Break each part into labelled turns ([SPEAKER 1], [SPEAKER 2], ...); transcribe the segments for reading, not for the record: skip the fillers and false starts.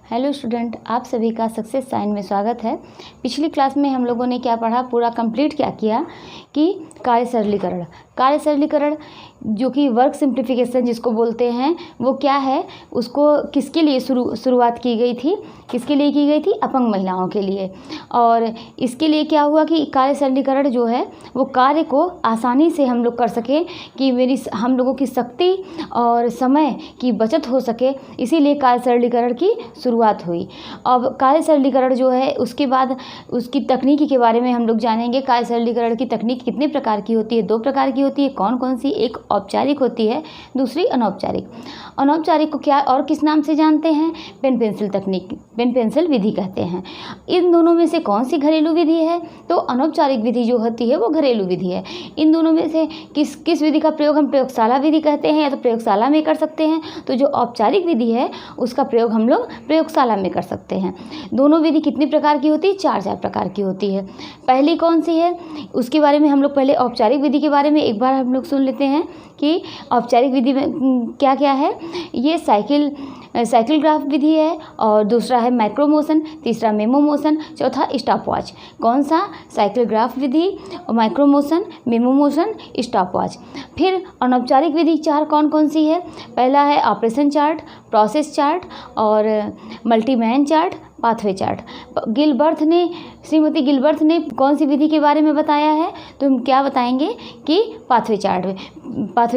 [SPEAKER 1] Hello student, आप सभी का सक्सेस साइन में स्वागत है। पिछली क्लास में हम लोगों ने क्या पढ़ा, पूरा कंप्लीट क्या किया कि कार्य सरलीकरण जो कि वर्क सिंप्लीफिकेशन जिसको बोलते हैं, वो क्या है, उसको किसके लिए शुरुआत की गई थी, किसके लिए की गई थी, अपंग महिलाओं के लिए। और इसके लिए क्या हुआ कि कार्य सरलीकरण जो है वो कार्य को आसानी से हम लोग कर सकें कि हम लोगों की शक्ति और समय की बचत हो सके, इसीलिए कार्य सरलीकरण की शुरुआत हुई। अब कार्य सरलीकरण जो है उसके बाद उसकी तकनीकी के बारे में हम लोग जानेंगे। कार्य सरलीकरण की तकनीक कितने प्रकार की होती है? 2 प्रकार की होती है। कौन कौन सी? एक औपचारिक होती है, दूसरी अनौपचारिक। अनौपचारिक को क्या और किस नाम से जानते हैं? पेन पेंसिल तकनीक, पेन पेंसिल विधि कहते हैं। इन दोनों में से कौन सी घरेलू विधि है? तो अनौपचारिक विधि जो होती है वो घरेलू विधि है। इन दोनों में से किस विधि का प्रयोग हम प्रयोगशाला विधि कहते हैं या तो प्रयोगशाला में कर सकते हैं। तो जो औपचारिक विधि है उसका प्रयोग हम लोग प्रयोगशाला में कर सकते हैं। दोनों विधि कितनी प्रकार की होती है? 4 प्रकार की होती है। पहली कौन सी है उसके बारे में हम लोग पहले औपचारिक विधि के बारे में एक बार हम लोग सुन लेते हैं कि औपचारिक विधि में क्या क्या है। ये साइकिल ग्राफ विधि है, और दूसरा है माइक्रो मोशन, तीसरा मेमो मोशन, चौथा स्टॉप वॉच। कौन सा? साइकिल ग्राफ विधि, micro motion, memo motion, stopwatch. फिर अनौपचारिक विधि 4 कौन कौन सी है? पहला है ऑपरेशन चार्ट, प्रोसेस चार्ट और मल्टीमैन चार्ट, पाथवे चार्ट। श्रीमती गिलबर्थ ने कौन सी विधि के बारे में बताया है? तो हम क्या बताएंगे कि पाथवे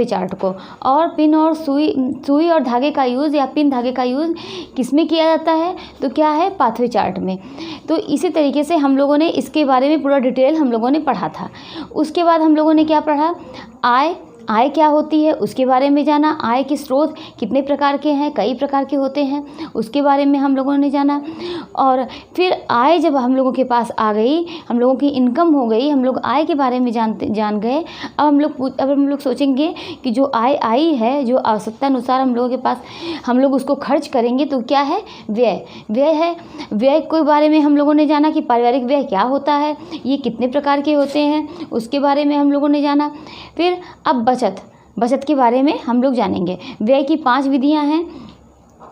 [SPEAKER 1] चार्ट को। और पिन और सुई और धागे का यूज़ या पिन धागे का यूज़ किस में किया जाता है? तो क्या है? पाथवे चार्ट में। तो इसी तरीके से हम लोगों ने इसके बारे में पूरा डिटेल हम लोगों ने पढ़ा था। उसके बाद हम लोगों ने क्या पढ़ा? आय क्या होती है उसके बारे में जाना। आय के स्रोत कितने प्रकार के हैं? कई प्रकार के होते हैं, उसके बारे में हम लोगों ने जाना। और फिर आय जब हम लोगों के पास आ गई, हम लोगों की इनकम हो गई, हम लोग आय के बारे में जान गए। अब हम लोग सोचेंगे कि जो आय आई है, जो आवश्यकता अनुसार हम लोगों के पास, हम लोग उसको खर्च करेंगे तो क्या है? व्यय है। व्यय के बारे में हम लोगों ने जाना कि पारिवारिक व्यय क्या होता है, ये कितने प्रकार के होते हैं, उसके बारे में हम लोगों ने जाना। फिर अब बचत के बारे में हम लोग जानेंगे। व्यय की 5 विधियां हैं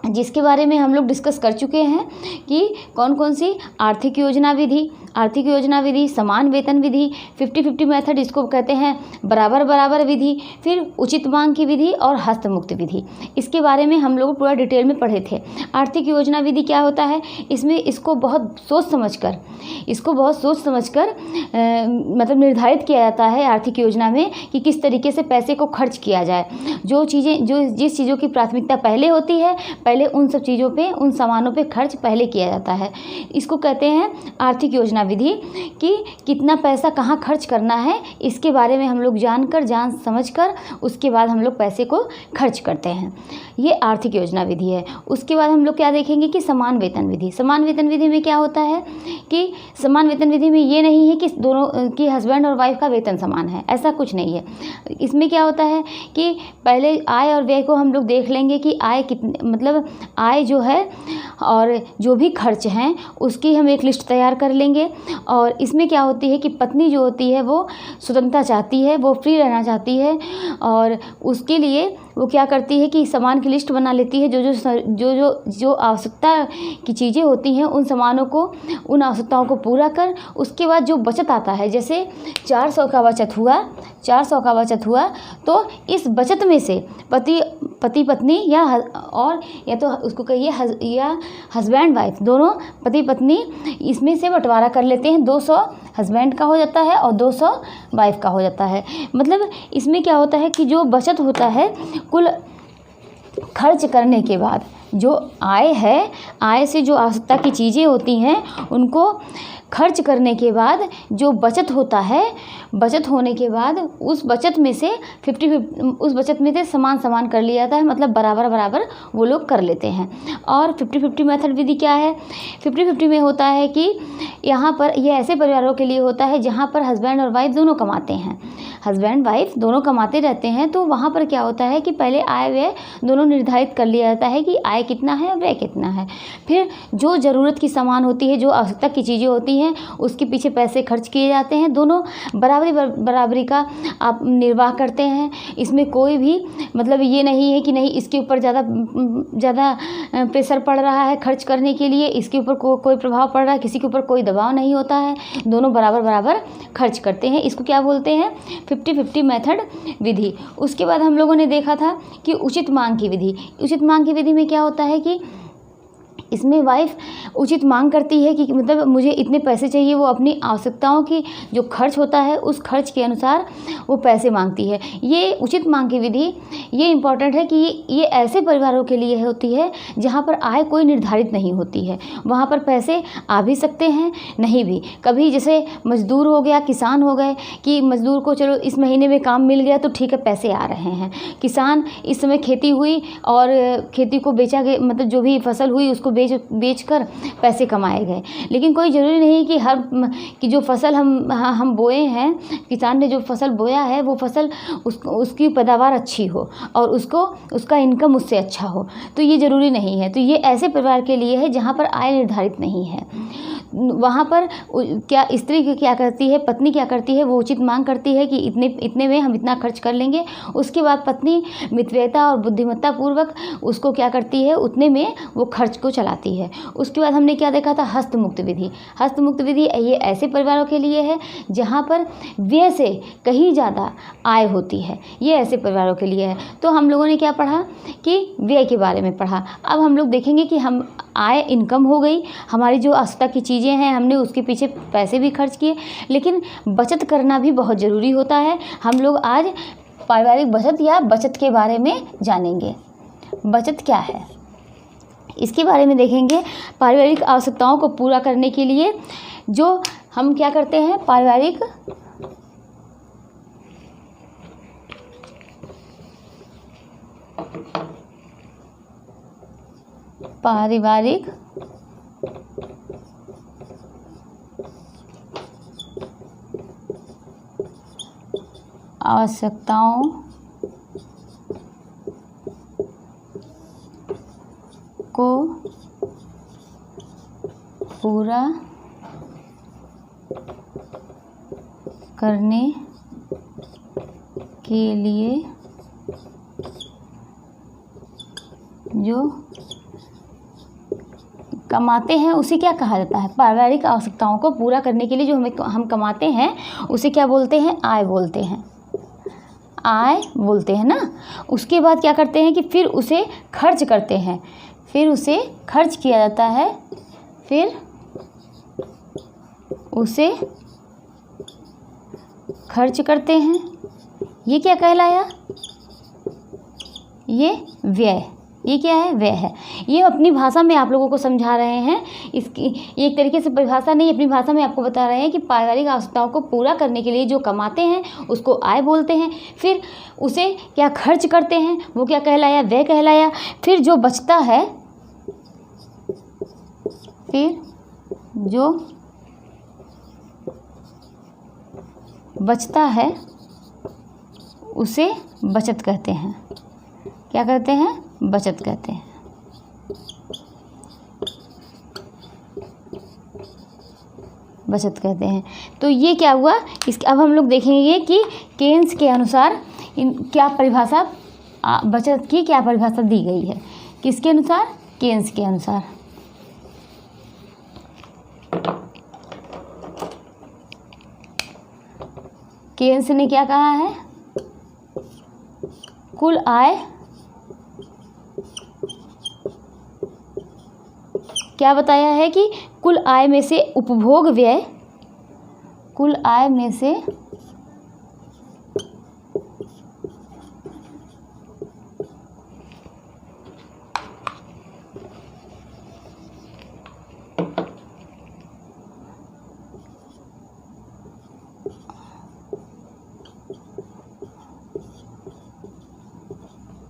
[SPEAKER 1] जिसके बारे में हम लोग डिस्कस कर चुके हैं कि कौन कौन सी। आर्थिक योजना विधि, समान वेतन विधि, 50-50 मेथड इसको कहते हैं, बराबर विधि, फिर उचित मांग की विधि और हस्तमुक्त विधि। इसके बारे में हम लोग पूरा डिटेल में पढ़े थे। आर्थिक योजना विधि क्या होता है? इसको बहुत सोच समझकर मतलब निर्धारित किया जाता है आर्थिक योजना में कि किस तरीके से पैसे को खर्च किया जाए। जिस चीज़ों की प्राथमिकता पहले होती है, पहले उन सब चीज़ों पे, उन सामानों पे खर्च पहले किया जाता है। इसको कहते हैं आर्थिक योजना विधि कि कितना पैसा कहाँ खर्च करना है, इसके बारे में हम लोग जान समझकर उसके बाद हम लोग पैसे को खर्च करते हैं। ये आर्थिक योजना विधि है। उसके बाद हम लोग क्या देखेंगे कि समान वेतन विधि में क्या होता है कि समान वेतन विधि में ये नहीं है कि दोनों की हस्बैंड और वाइफ का वेतन समान है, ऐसा कुछ नहीं है। इसमें क्या होता है कि पहले आय और व्यय को हम लोग देख लेंगे कि आय कितने, मतलब आय जो है और जो भी खर्च हैं उसकी हम एक लिस्ट तैयार कर लेंगे। और इसमें क्या होती है कि पत्नी जो होती है वो स्वतंत्रता चाहती है, वो फ्री रहना चाहती है, और उसके लिए वो क्या करती है कि सामान की लिस्ट बना लेती है। जो आवश्यकता की चीज़ें होती हैं उन सामानों को, उन आवश्यकताओं को पूरा कर, उसके बाद जो बचत आता है, जैसे 400 का बचत हुआ तो इस बचत में से पति पत्नी या तो उसको कहिए या हस्बैंड वाइफ, दोनों पति पत्नी इसमें से बंटवारा कर लेते हैं। 200 हस्बैंड का हो जाता है और 200 वाइफ का हो जाता है। मतलब इसमें क्या होता है कि जो बचत होता है कुल खर्च करने के बाद, जो आय है, आय से जो आवश्यकता की चीज़ें होती हैं उनको खर्च करने के बाद जो बचत होता है, बचत होने के बाद उस बचत में से 50-50 उस बचत में से समान कर लिया जाता है, मतलब बराबर वो लोग कर लेते हैं। और 50-50 मेथड विधि क्या है? 50-50 में होता है कि यहाँ पर ये ऐसे परिवारों के लिए होता है जहाँ पर हस्बैंड और वाइफ दोनों कमाते हैं। हस्बैंड वाइफ दोनों कमाते रहते हैं, तो वहाँ पर क्या होता है कि पहले आय व्यय दोनों निर्धारित कर लिया जाता है कि आय कितना है और व्यय कितना है। फिर जो ज़रूरत की सामान होती है, जो आवश्यकता की चीज़ें होती हैं, उसके पीछे पैसे खर्च किए जाते हैं। दोनों बराबरी का आप निर्वाह करते हैं। इसमें कोई भी मतलब ये नहीं है कि नहीं इसके ऊपर ज़्यादा प्रेशर पड़ रहा है खर्च करने के लिए, इसके ऊपर कोई प्रभाव पड़ रहा है, किसी के ऊपर कोई दबाव नहीं होता है। दोनों बराबर खर्च करते हैं। इसको क्या बोलते हैं? 50-50 मेथड विधि। उसके बाद हम लोगों ने देखा था कि उचित मांग की विधि। उचित मांग की विधि में क्या होता है कि इसमें वाइफ उचित मांग करती है कि मतलब मुझे इतने पैसे चाहिए। वो अपनी आवश्यकताओं की जो खर्च होता है उस खर्च के अनुसार वो पैसे मांगती है। ये उचित मांग की विधि ये इम्पॉर्टेंट है कि ये ऐसे परिवारों के लिए होती है जहाँ पर आय कोई निर्धारित नहीं होती है। वहाँ पर पैसे आ भी सकते हैं, नहीं भी। कभी जैसे मजदूर हो गया, किसान हो गए कि मजदूर को चलो इस महीने में काम मिल गया तो ठीक है पैसे आ रहे हैं। किसान इस समय खेती हुई और खेती को बेचा गया, मतलब जो भी फसल हुई उसको बेचकर पैसे कमाए गए। लेकिन कोई ज़रूरी नहीं कि जो फसल हम बोए हैं, किसान ने जो फसल बोया है वो फसल उसकी पैदावार अच्छी हो और उसका इनकम उससे अच्छा हो, तो ये ज़रूरी नहीं है। तो ये ऐसे परिवार के लिए है जहाँ पर आय निर्धारित नहीं है। वहाँ पर क्या स्त्री क्या करती है, पत्नी क्या करती है, वो उचित मांग करती है कि इतने में हम इतना खर्च कर लेंगे। उसके बाद पत्नी मितव्ययता और बुद्धिमत्ता पूर्वक उसको क्या करती है, उतने में वो खर्च को चलाती है। उसके बाद हमने क्या देखा था? हस्तमुक्त विधि। हस्तमुक्त विधि ये ऐसे परिवारों के लिए है जहाँ पर व्यय से कहीं ज़्यादा आय होती है। ये ऐसे परिवारों के लिए है। तो हम लोगों ने क्या पढ़ा कि व्यय के बारे में पढ़ा। अब हम लोग देखेंगे कि हम आय इनकम हो गई, हमारी जो आवश्यकता की चीज़ें हैं हमने उसके पीछे पैसे भी खर्च किए, लेकिन बचत करना भी बहुत ज़रूरी होता है। हम लोग आज पारिवारिक बचत या बचत के बारे में जानेंगे। बचत क्या है इसके बारे में देखेंगे। पारिवारिक आवश्यकताओं को पूरा करने के लिए जो हम क्या करते हैं, पारिवारिक आवश्यकताओं को पूरा करने के लिए जो कमाते हैं उसे क्या कहा जाता है? पारिवारिक आवश्यकताओं को पूरा करने के लिए जो हम कमाते हैं उसे क्या बोलते हैं? आय बोलते हैं। आय बोलते हैं ना। उसके बाद क्या करते हैं कि फिर उसे खर्च करते हैं, फिर उसे खर्च किया जाता है, फिर उसे खर्च करते हैं। ये क्या कहलाया? ये व्यय। ये क्या है? व्यय है। ये अपनी भाषा में आप लोगों को समझा रहे हैं। इसकी ये एक तरीके से परिभाषा नहीं, अपनी भाषा में आपको बता रहे हैं कि पारिवारिक आवश्यकताओं को पूरा करने के लिए जो कमाते हैं उसको आय बोलते हैं। फिर उसे क्या खर्च करते हैं, वो क्या कहलाया? व्यय कहलाया। फिर जो बचता है, फिर जो बचता है उसे बचत कहते हैं। क्या कहते हैं? बचत कहते हैं। बचत कहते हैं। तो ये क्या हुआ? अब हम लोग देखेंगे कि केन्स के अनुसार क्या परिभाषा बचत की क्या परिभाषा दी गई है। किसके अनुसार? केन्स के अनुसार। केन्स ने क्या कहा है? कुल आय क्या बताया है कि कुल आय में से उपभोग व्यय, कुल आय में से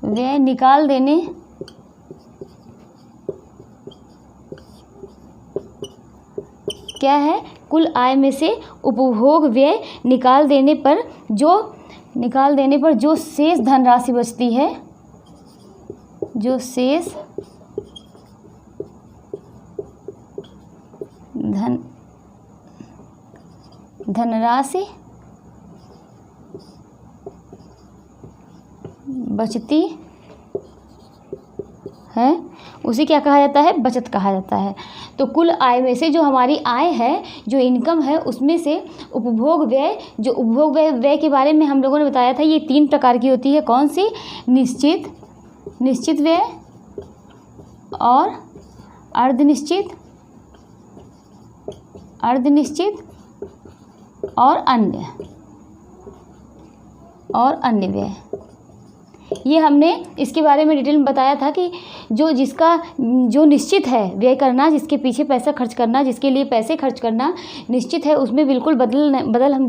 [SPEAKER 1] व्यय निकाल देने क्या है? कुल आय में से उपभोग व्यय निकाल देने पर जो निकाल देने पर जो शेष धनराशि बचती है, जो शेष धनराशि बचती है उसे क्या कहा जाता है? बचत कहा जाता है। तो कुल आय में से जो हमारी आय है, जो इनकम है, उसमें से उपभोग व्यय, जो उपभोग व्यय के बारे में हम लोगों ने बताया था, ये 3 प्रकार की होती है। कौन सी? निश्चित व्यय और अर्धनिश्चित और अन्य व्यय। ये हमने इसके बारे में डिटेल में बताया था कि जो निश्चित है व्यय करना, जिसके पीछे पैसा खर्च करना, जिसके लिए पैसे खर्च करना निश्चित है, उसमें बिल्कुल बदल हम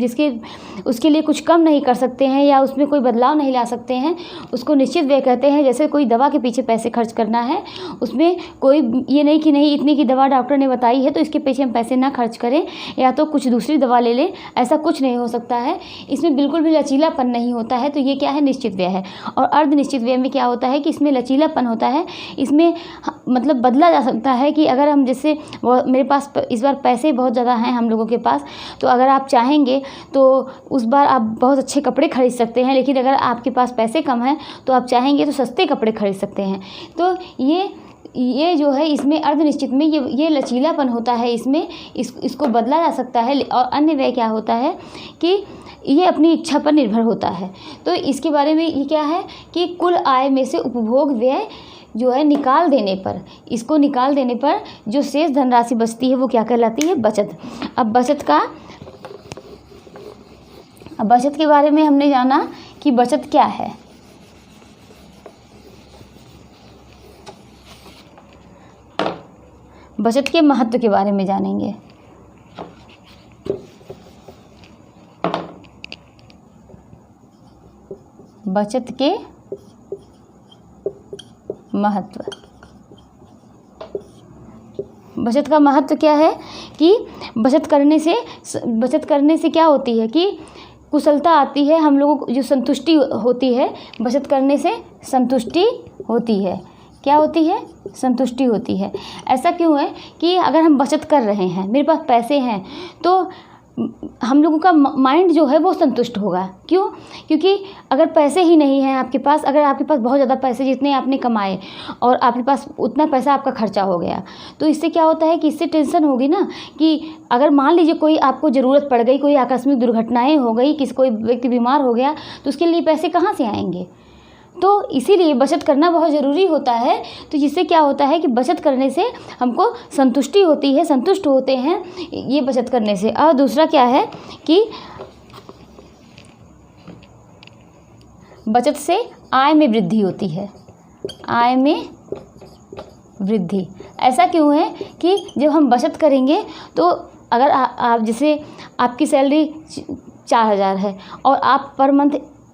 [SPEAKER 1] उसके लिए कुछ कम नहीं कर सकते हैं या उसमें कोई बदलाव नहीं ला सकते हैं, उसको निश्चित व्यय कहते हैं। जैसे कोई दवा के पीछे पैसे खर्च करना है, उसमें कोई ये नहीं कि नहीं इतनी की दवा डॉक्टर ने बताई है तो इसके पीछे हम पैसे ना खर्च करें या तो कुछ दूसरी दवा ले लें, ऐसा कुछ नहीं हो सकता है। इसमें बिल्कुल भी लचीलापन नहीं होता है। तो ये क्या है? निश्चित व्यय है। और अर्धनिश्चित व्यय में क्या होता है कि इसमें लचीलापन होता है, इसमें मतलब बदला जा सकता है कि अगर हम जैसे मेरे पास इस बार पैसे बहुत ज़्यादा हैं हम लोगों के पास, तो अगर आप चाहेंगे तो उस बार आप बहुत अच्छे कपड़े खरीद सकते हैं, लेकिन अगर आपके पास पैसे कम हैं तो आप चाहेंगे तो सस्ते कपड़े खरीद सकते हैं। तो ये जो है इसमें अर्धनिश्चित में ये लचीलापन होता है, इसमें इसको बदला जा सकता है। और अन्य व्यय क्या होता है कि ये अपनी इच्छा पर निर्भर होता है। तो इसके बारे में ये क्या है कि कुल आय में से उपभोग व्यय जो है निकाल देने पर जो शेष धनराशि बचती है वो क्या कहलाती है? बचत। अब बचत के बारे में हमने जाना कि बचत क्या है। बचत के महत्व के बारे में जानेंगे। बचत के महत्व। बचत का महत्व क्या है कि बचत करने से क्या होती है कि कुशलता आती है, हम लोगों को जो संतुष्टि होती है, बचत करने से संतुष्टि होती है। क्या होती है? संतुष्टि होती है। ऐसा क्यों है कि अगर हम बचत कर रहे हैं, मेरे पास पैसे हैं, तो हम लोगों का माइंड जो है वो संतुष्ट होगा। क्यों? क्योंकि अगर पैसे ही नहीं हैं आपके पास, अगर आपके पास बहुत ज़्यादा पैसे जितने आपने कमाए और आपके पास उतना पैसा आपका खर्चा हो गया, तो इससे क्या होता है कि इससे टेंशन होगी ना कि अगर मान लीजिए कोई आपको ज़रूरत पड़ गई, कोई आकस्मिक दुर्घटनाएं हो गई, कोई व्यक्ति बीमार हो गया, तो उसके लिए पैसे कहाँ से आएंगे? तो इसीलिए बचत करना बहुत ज़रूरी होता है। तो जिससे क्या होता है कि बचत करने से हमको संतुष्टि होती है, संतुष्ट होते हैं ये बचत करने से। और दूसरा क्या है कि बचत से आय में वृद्धि होती है। आय में वृद्धि ऐसा क्यों है कि जब हम बचत करेंगे तो अगर आप जैसे आपकी सैलरी 4,000 है और आप पर मंथ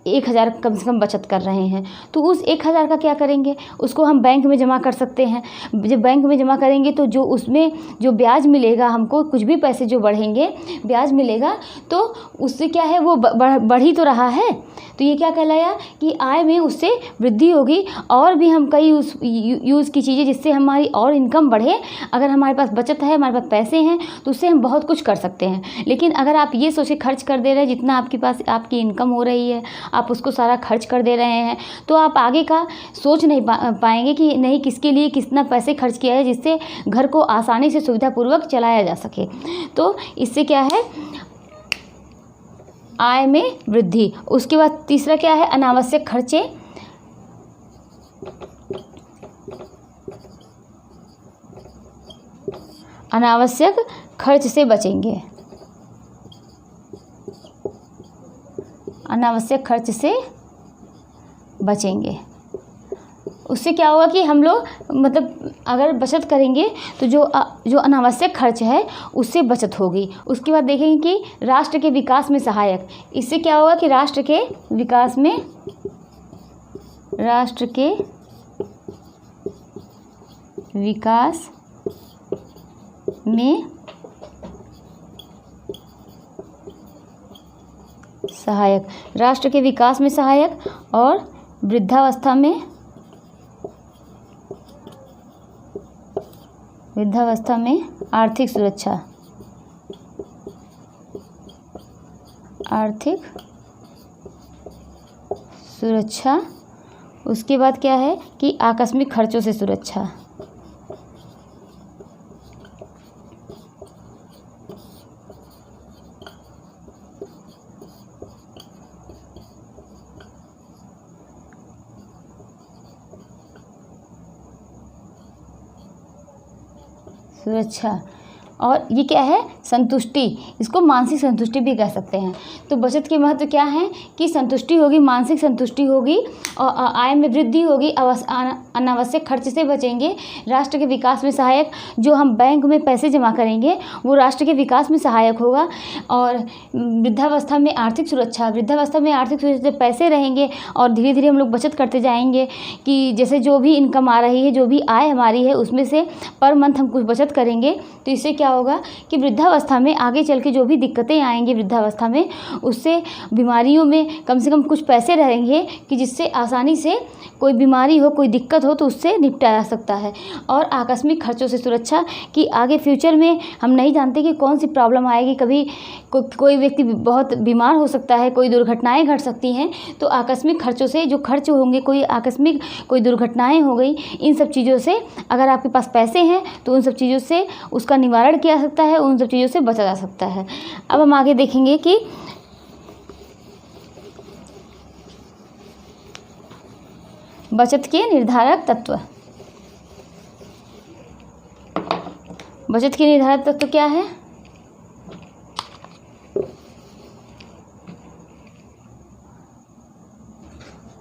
[SPEAKER 1] 1,000 कम से कम बचत कर रहे हैं, तो उस 1,000 का क्या करेंगे? उसको हम बैंक में जमा कर सकते हैं। जब बैंक में जमा करेंगे तो जो उसमें जो ब्याज मिलेगा हमको, कुछ भी पैसे जो बढ़ेंगे ब्याज मिलेगा, तो उससे क्या है वो बढ़ ही तो रहा है। तो ये क्या कहलाया कि आय में उससे वृद्धि होगी। और भी हम कई यूज़ की चीज़ें जिससे हमारी और इनकम बढ़े। अगर हमारे पास बचत है, हमारे पास पैसे हैं, तो उससे हम बहुत कुछ कर सकते हैं। लेकिन अगर आप ये सोचे खर्च कर दे रहे हैं, जितना आपके पास आपकी इनकम हो रही है आप उसको सारा खर्च कर दे रहे हैं, तो आप आगे का सोच नहीं पाएंगे कि नहीं किसके लिए कितना पैसे खर्च किया है, जिससे घर को आसानी से सुविधापूर्वक चलाया जा सके। तो इससे क्या है? आय में वृद्धि। उसके बाद तीसरा क्या है? अनावश्यक खर्चे। अनावश्यक खर्च से बचेंगे। अनावश्यक खर्च से बचेंगे। उससे क्या होगा कि हम लोग मतलब अगर बचत करेंगे तो जो अनावश्यक खर्च है उससे बचत होगी। उसके बाद देखेंगे कि राष्ट्र के विकास में सहायक। इससे क्या होगा कि राष्ट्र के विकास में सहायक, राष्ट्र के विकास में सहायक, और वृद्धावस्था में आर्थिक सुरक्षा, उसके बाद क्या है कि आकस्मिक खर्चों से सुरक्षा। और ये क्या है, संतुष्टि, इसको मानसिक संतुष्टि भी कह सकते हैं। तो बचत के महत्व क्या है कि संतुष्टि होगी, मानसिक संतुष्टि होगी, और आय में वृद्धि होगी, अनावश्यक खर्च से बचेंगे, राष्ट्र के विकास में सहायक, जो हम बैंक में पैसे जमा करेंगे वो राष्ट्र के विकास में सहायक होगा, और वृद्धावस्था में आर्थिक सुरक्षा, पैसे रहेंगे और धीरे धीरे हम लोग बचत करते जाएंगे कि जैसे जो भी इनकम आ रही है, जो भी आय हमारी है, उसमें से पर मंथ हम कुछ बचत करेंगे। तो इससे क्या होगा कि वृद्धावस्था में आगे चल के जो भी दिक्कतें आएंगी वृद्धावस्था में, उससे बीमारियों में कम से कम कुछ पैसे रहेंगे कि जिससे आसानी से कोई बीमारी हो, कोई दिक्कत हो तो उससे निपटा जा सकता है। और आकस्मिक खर्चों से सुरक्षा कि आगे फ्यूचर में हम नहीं जानते कि कौन सी प्रॉब्लम आएगी, कभी कोई व्यक्ति बहुत बीमार हो सकता है, कोई दुर्घटनाएं घट सकती हैं। तो आकस्मिक खर्चों से जो खर्च होंगे, कोई दुर्घटनाएं हो गई, इन सब चीज़ों से अगर आपके पास पैसे हैं तो उन सब चीज़ों से उसका निवारण किया जा सकता है, उन सब चीज़ों से बचा जा सकता है। अब हम आगे देखेंगे कि बचत के निर्धारक तत्व। बचत के निर्धारक तत्व क्या है?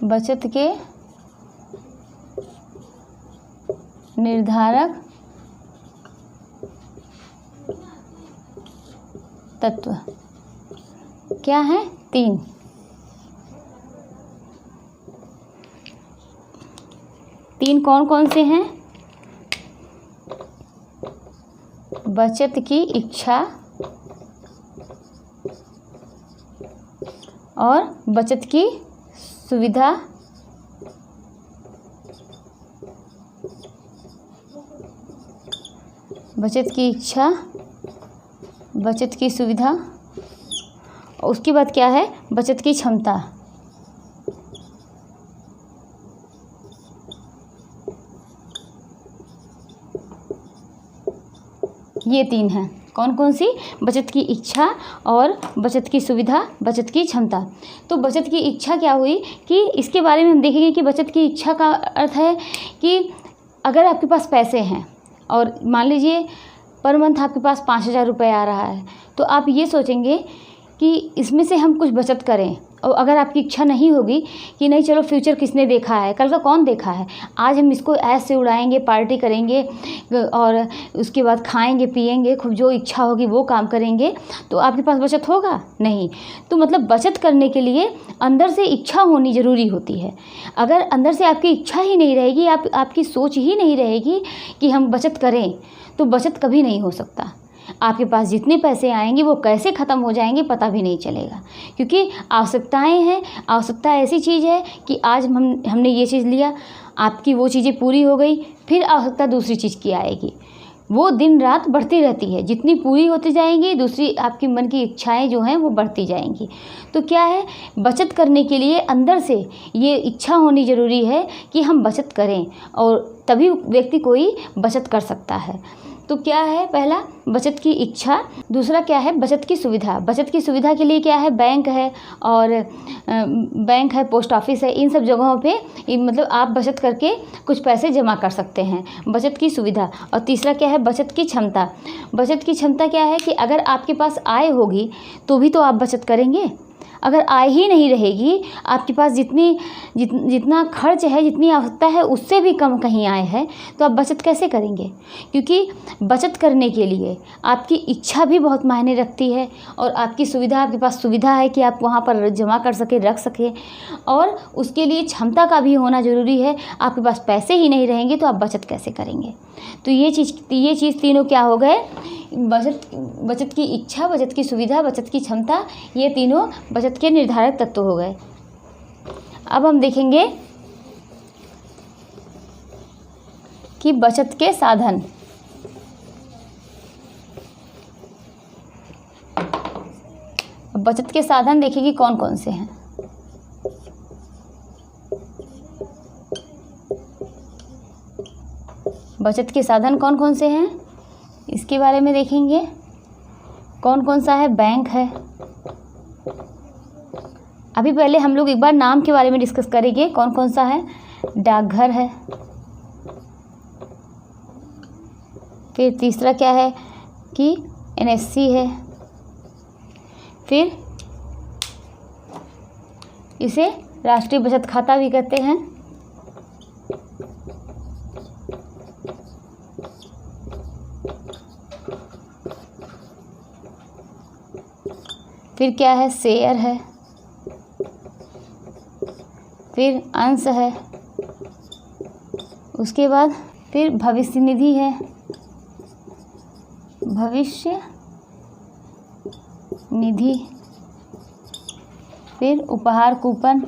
[SPEAKER 1] बचत के निर्धारक तत्व क्या है? 3। कौन कौन से हैं? बचत की इच्छा और बचत की सुविधा, बचत की इच्छा, बचत की सुविधा, और उसके बाद क्या है? बचत की क्षमता। ये 3 हैं। कौन कौन सी? बचत की इच्छा और बचत की सुविधा, बचत की क्षमता। तो बचत की इच्छा क्या हुई कि इसके बारे में हम देखेंगे कि बचत की इच्छा का अर्थ है कि अगर आपके पास पैसे हैं और मान लीजिए पर मंथ आपके पास 5,000 रुपये आ रहा है, तो आप ये सोचेंगे कि इसमें से हम कुछ बचत करें। और अगर आपकी इच्छा नहीं होगी कि नहीं चलो फ्यूचर किसने देखा है, कल का कौन देखा है, आज हम इसको ऐसे से उड़ाएंगे, पार्टी करेंगे और उसके बाद खाएंगे पिएंगे, खूब जो इच्छा होगी वो काम करेंगे, तो आपके पास बचत होगा नहीं। तो मतलब बचत करने के लिए अंदर से इच्छा होनी ज़रूरी होती है। अगर अंदर से आपकी इच्छा ही नहीं रहेगी, आपकी सोच ही नहीं रहेगी कि हम बचत करें, तो बचत कभी नहीं हो सकता। आपके पास जितने पैसे आएंगे वो कैसे ख़त्म हो जाएंगे पता भी नहीं चलेगा, क्योंकि आवश्यकताएं हैं। आवश्यकता ऐसी चीज़ है कि आज हमने ये चीज़ लिया, आपकी वो चीज़ें पूरी हो गई, फिर आवश्यकता दूसरी चीज़ की आएगी। वो दिन रात बढ़ती रहती है, जितनी पूरी होती जाएंगी दूसरी आपकी मन की इच्छाएं जो हैं वो बढ़ती जाएंगी। तो क्या है, बचत करने के लिए अंदर से ये इच्छा होनी ज़रूरी है कि हम बचत करें, और तभी व्यक्ति कोई बचत कर सकता है। तो क्या है, पहला बचत की इच्छा, दूसरा क्या है बचत की सुविधा। बचत की सुविधा के लिए क्या है, बैंक है और बैंक है, पोस्ट ऑफिस है, इन सब जगहों पे मतलब आप बचत करके कुछ पैसे जमा कर सकते हैं, बचत की सुविधा। और तीसरा क्या है, बचत की क्षमता। बचत की क्षमता क्या है कि अगर आपके पास आय होगी तो भी तो आप बचत करेंगे। अगर आय ही नहीं रहेगी, आपके पास जितना खर्च है, जितनी आवश्यकता है उससे भी कम कहीं आय है, तो आप बचत कैसे करेंगे? क्योंकि बचत करने के लिए आपकी इच्छा भी बहुत मायने रखती है, और आपकी सुविधा, आपके पास सुविधा है कि आप वहाँ पर जमा कर सके, रख सके, और उसके लिए क्षमता का भी होना ज़रूरी है। आपके पास पैसे ही नहीं रहेंगे तो आप बचत कैसे करेंगे? तो ये चीज़ तीनों क्या हो गए, बचत की इच्छा, बचत की सुविधा, बचत की क्षमता, ये तीनों बचत के निर्धारक तत्व हो गए। अब हम देखेंगे कि बचत के साधन। बचत के साधन देखेंगे कौन कौन से हैं। बचत के साधन कौन कौन से हैं इसके बारे में देखेंगे। कौन कौन सा है? बैंक है। अभी पहले हम लोग एक बार नाम के बारे में डिस्कस करेंगे। कौन कौन सा है? डाकघर है। फिर तीसरा क्या है कि एनएससी है। फिर इसे राष्ट्रीय बचत खाता भी कहते हैं। फिर क्या है? शेयर है। फिर अंश है। उसके बाद फिर भविष्य निधि है। भविष्य निधि। फिर उपहार कूपन।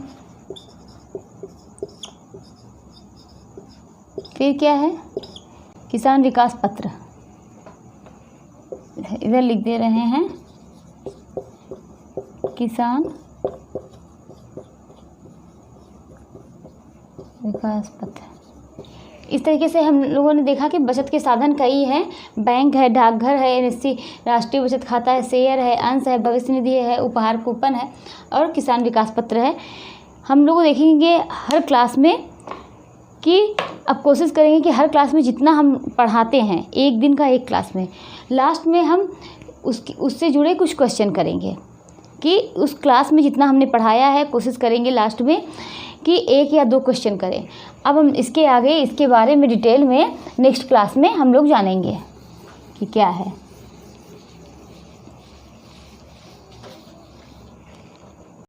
[SPEAKER 1] फिर क्या है? किसान विकास पत्र। इधर लिख दे रहे हैं किसान विकास पत्र। इस तरीके से हम लोगों ने देखा कि बचत के साधन कई हैं। बैंक है, डाकघर है, एनएससी राष्ट्रीय बचत खाता है, शेयर है, अंश है, भविष्य निधि है, उपहार कूपन है और किसान विकास पत्र है। हम लोग देखेंगे हर क्लास में कि अब कोशिश करेंगे कि हर क्लास में जितना हम पढ़ाते हैं, एक दिन का एक क्लास में, लास्ट में हम उससे जुड़े कुछ क्वेश्चन करेंगे कि उस क्लास में जितना हमने पढ़ाया है कोशिश करेंगे लास्ट में कि 1 या 2 क्वेश्चन करें। अब हम इसके आगे इसके बारे में डिटेल में नेक्स्ट क्लास में हम लोग जानेंगे कि क्या है।